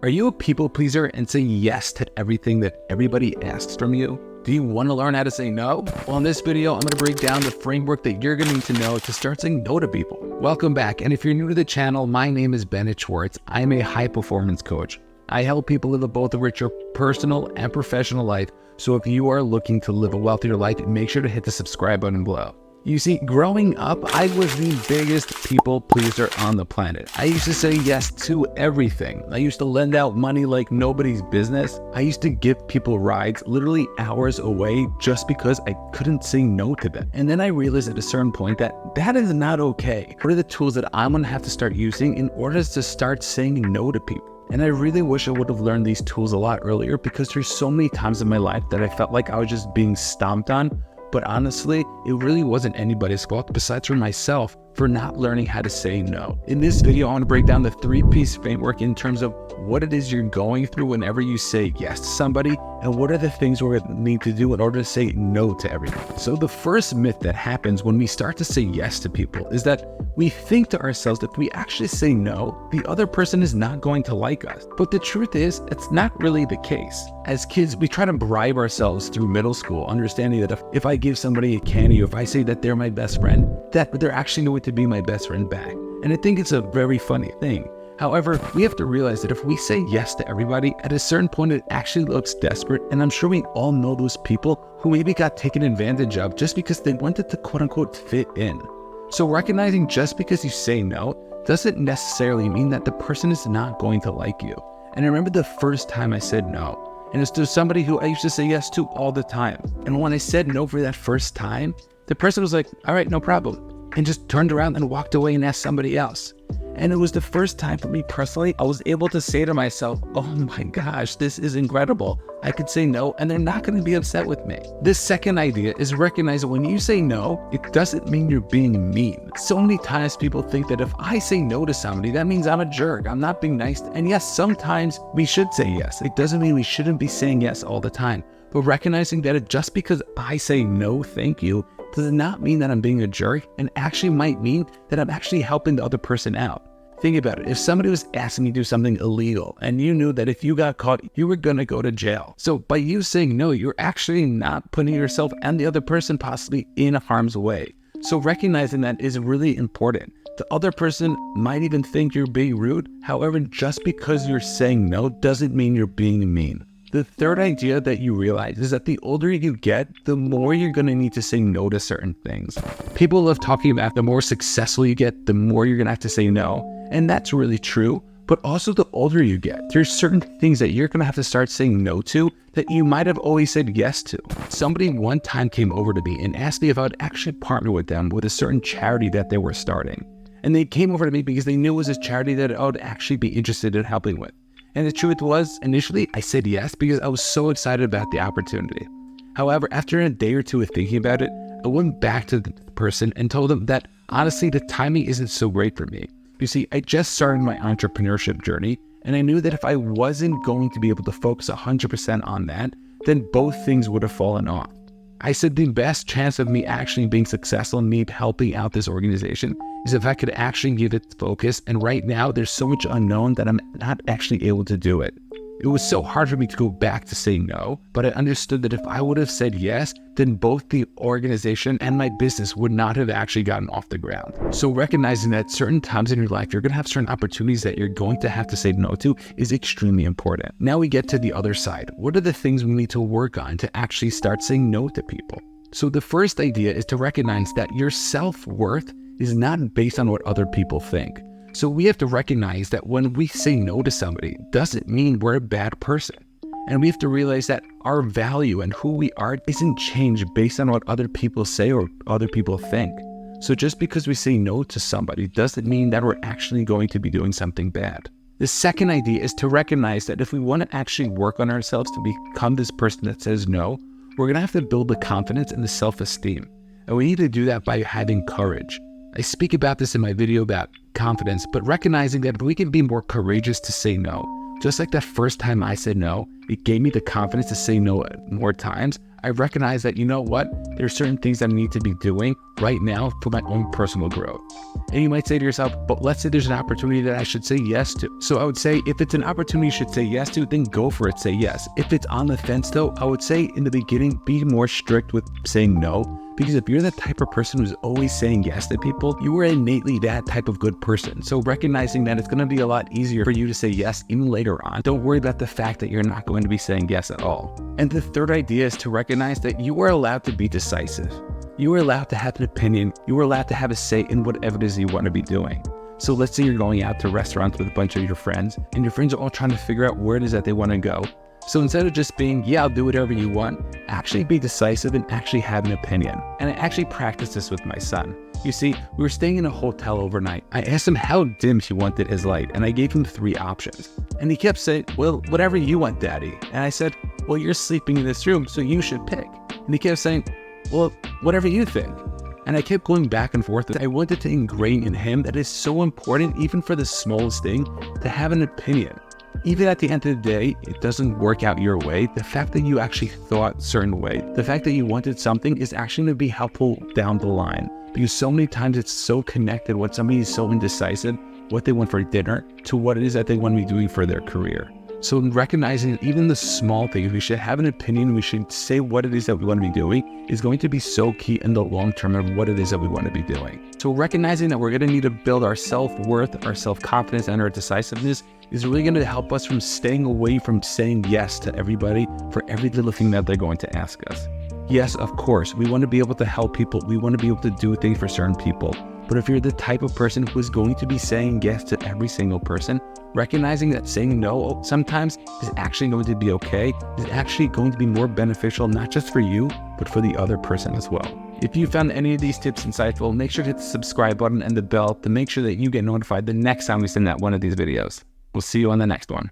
Are you a people pleaser and say yes to everything that everybody asks from you? Do you want to learn how to say no? Well, in this video, I'm going to break down the framework that you're going to need to know to start saying no to people. Welcome back. And if you're new to the channel, my name is Bennett Schwartz. I'm a high performance coach. I help people live both a richer personal and professional life. So if you are looking to live a wealthier life, make sure to hit the subscribe button below. You see, growing up, I was the biggest people pleaser on the planet. I used to say yes to everything. I used to lend out money like nobody's business. I used to give people rides literally hours away just because I couldn't say no to them. And then I realized at a certain point that that is not okay. What are the tools that I'm gonna have to start using in order to start saying no to people? And I really wish I would have learned these tools a lot earlier, because there's so many times in my life that I felt like I was just being stomped on. But honestly, it really wasn't anybody's fault besides for myself for not learning how to say no. In this video, I want to break down the 3-piece framework in terms of what it is you're going through whenever you say yes to somebody, and what are the things we're going to need to do in order to say no to everything. So the first myth that happens when we start to say yes to people is that we think to ourselves that if we actually say no, the other person is not going to like us. But the truth is, it's not really the case. As kids, we try to bribe ourselves through middle school, understanding that if I give somebody a candy, or if I say that they're my best friend, that they're actually going to be my best friend back. And I think it's a very funny thing. However, we have to realize that if we say yes to everybody, at a certain point it actually looks desperate, and I'm sure we all know those people who maybe got taken advantage of just because they wanted to quote-unquote fit in. So recognizing just because you say no doesn't necessarily mean that the person is not going to like you. And I remember the first time I said no, and it's to somebody who I used to say yes to all the time. And when I said no for that first time, the person was like, all right, no problem, and just turned around and walked away and asked somebody else. And it was the first time for me personally, I was able to say to myself, oh my gosh, this is incredible. I could say no and they're not going to be upset with me. This second idea is recognize that when you say no, it doesn't mean you're being mean. So many times people think that if I say no to somebody, that means I'm a jerk, I'm not being nice. And yes, sometimes we should say yes. It doesn't mean we shouldn't be saying yes all the time. But recognizing that just because I say no, thank you, does not mean that I'm being a jerk, and actually might mean that I'm actually helping the other person out. Think about it. If somebody was asking you to do something illegal and you knew that if you got caught, you were going to go to jail. So by you saying no, you're actually not putting yourself and the other person possibly in harm's way. So recognizing that is really important. The other person might even think you're being rude. However, just because you're saying no doesn't mean you're being mean. The third idea that you realize is that the older you get, the more you're going to need to say no to certain things. People love talking about the more successful you get, the more you're going to have to say no. And that's really true. But also the older you get, there's certain things that you're going to have to start saying no to that you might have always said yes to. Somebody one time came over to me and asked me if I would actually partner with them with a certain charity that they were starting. And they came over to me because they knew it was a charity that I would actually be interested in helping with. And the truth was, initially, I said yes because I was so excited about the opportunity. However, after a day or two of thinking about it, I went back to the person and told them that, honestly, the timing isn't so great for me. You see, I just started my entrepreneurship journey, and I knew that if I wasn't going to be able to focus 100% on that, then both things would have fallen off. I said the best chance of me actually being successful and me helping out this organization is if I could actually give it focus. And right now there's so much unknown that I'm not actually able to do it. It was so hard for me to go back to say no, but I understood that if I would have said yes, then both the organization and my business would not have actually gotten off the ground. So recognizing that certain times in your life, you're going to have certain opportunities that you're going to have to say no to is extremely important. Now we get to the other side. What are the things we need to work on to actually start saying no to people? So the first idea is to recognize that your self-worth is not based on what other people think. So we have to recognize that when we say no to somebody, doesn't mean we're a bad person. And we have to realize that our value and who we are isn't changed based on what other people say or other people think. So just because we say no to somebody doesn't mean that we're actually going to be doing something bad. The second idea is to recognize that if we want to actually work on ourselves to become this person that says no, we're going to have to build the confidence and the self-esteem. And we need to do that by having courage. I speak about this in my video about confidence, but recognizing that we can be more courageous to say no. Just like that first time I said no, it gave me the confidence to say no more times. I recognize that, you know what, there's certain things that I need to be doing right now for my own personal growth? And you might say to yourself, but let's say there's an opportunity that I should say yes to. So I would say if it's an opportunity you should say yes to, then go for it, say yes. If it's on the fence though, I would say in the beginning, be more strict with saying no. Because if you're the type of person who's always saying yes to people, you are innately that type of good person. So recognizing that it's going to be a lot easier for you to say yes even later on. Don't worry about the fact that you're not going to be saying yes at all. And the third idea is to recognize that you are allowed to be decisive. You are allowed to have an opinion. You are allowed to have a say in whatever it is you want to be doing. So let's say you're going out to restaurants with a bunch of your friends, and your friends are all trying to figure out where it is that they want to go. So instead of just being, yeah, I'll do whatever you want, actually be decisive and actually have an opinion. And I actually practiced this with my son. You see, we were staying in a hotel overnight. I asked him how dim he wanted his light, and I gave him 3 options. And he kept saying, well, whatever you want, Daddy. And I said, well, you're sleeping in this room, so you should pick. And he kept saying, well, whatever you think. And I kept going back and forth. I wanted to ingrain in him that it's so important, even for the smallest thing, to have an opinion. Even at the end of the day, it doesn't work out your way. The fact that you actually thought a certain way, the fact that you wanted something is actually going to be helpful down the line. Because so many times it's so connected when somebody is so indecisive, what they want for dinner, to what it is that they want to be doing for their career. So in recognizing even the small things, we should have an opinion, we should say what it is that we want to be doing, is going to be so key in the long term of what it is that we want to be doing. So recognizing that we're going to need to build our self-worth, our self-confidence, and our decisiveness is really going to help us from staying away from saying yes to everybody for every little thing that they're going to ask us. Yes, of course, we want to be able to help people. We want to be able to do things for certain people. But if you're the type of person who is going to be saying yes to every single person, recognizing that saying no sometimes is actually going to be okay, is actually going to be more beneficial, not just for you, but for the other person as well. If you found any of these tips insightful, make sure to hit the subscribe button and the bell to make sure that you get notified the next time we send out one of these videos. We'll see you on the next one.